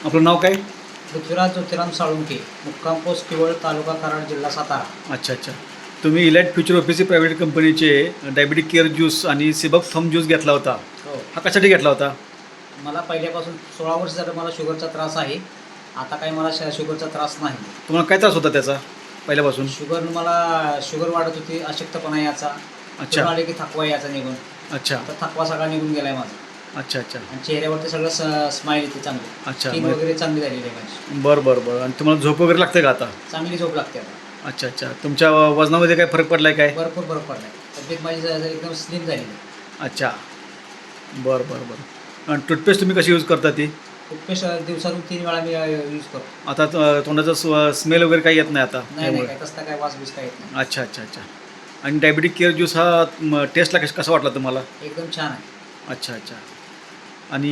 आपलं नाव काय? पृथ्वीराज ज्योतिराम साळुंके, मुक्काम पोस्ट किवळ, तालुका कराड, जिल्हा सातारा. अच्छा अच्छा. तुम्ही इलाइट फ्युचर ऑफिस प्रायव्हेट कंपनीचे डायबिटिक केअर ज्यूस आणि सिबक थम ज्यूस घेतला होता. हो, हा कशासाठी घेतला होता? मला पहिल्यापासून 16 वर्ष झालं मला शुगरचा त्रास आहे. आता काही मला शुगरचा त्रास नाही. तुम्हाला काय त्रास होता त्याचा पहिल्यापासून? शुगर वाढत होती, अशक्तपणा याचा, अच्छा आले की थकवा याचा निघून. अच्छा तर थकवा सगळा निघून गेलाय माझा अच्छा अच्छा आणि चेहऱ्यावरती सगळं स्माईल येते चांगली. अच्छा. स्किन वगैरे चांगली झालेली आहे माझी. बरं बरं बरं. आणि तुम्हाला झोप वगैरे लागते का आता? चांगली झोप लागते आता. अच्छा अच्छा. तुमच्या वजनामध्ये काय फरक पडलाय काय? भरपूर फरक पडलाय. तब्येत माझी एकदम स्लिम झालेली आहे. अच्छा. बरं बरं बरं. आणि टूथपेस्ट तुम्ही कशी यूज करता ती? टूथपेस्ट दिवसातून 3 वेळा मी यूज करतो. आता तोंडाचा स्मेल वगैरे काही येत नाही आता नाही त्यामुळे? काय तसला काय वास बीस काय येत नाही. अच्छा अच्छा अच्छा. आणि डायबिटिक केअर ज्यूस हा टेस्टला कसा वाटला तुम्हाला? एकदम छान आहे. अच्छा अच्छा. आणि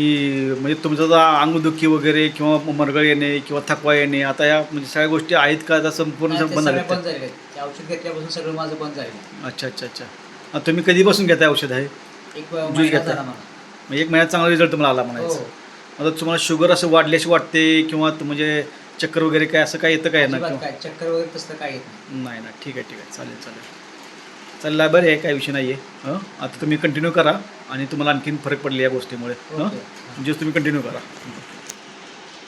म्हणजे तुमचं जर अंगदुखी वगैरे किंवा मरगळ येणे किंवा थकवा येणे आता या म्हणजे सगळ्या गोष्टी आहेत का? आता संपूर्ण नाही, ते बंद सगळं झाले? बंद झालेलं आहे. ते औषध घेतल्यापासून सगळं माझं बंद झालेलं आहे. अच्छा अच्छा अच्छा. तुम्ही कधीपासून घेताय औषध आहे? एक ज्यूस महिना घेताय? झाला मला. म्हणजे 1 महिन्यात चांगला रिझल्ट तुम्हाला आला हो. म्हणायचं. आता तुम्हाला शुगर असं वाढल्याशी वाटते किंवा म्हणजे चक्कर वगैरे काय असं काय येतं काय ना? अजिबात काय चक्कर वगैरे तसलं काय येत नाही. नाही ना. ठीक आहे ठीक आहे. चालेल चालेल. चालेल बरं आहे, काही विषय नाही आहे. आता तुम्ही कंटिन्यू करा आणि तुम्हाला आणखीन फरक पडले या गोष्टीमुळे. ओके. ज्यूस तुम्ही कंटिन्यू करा.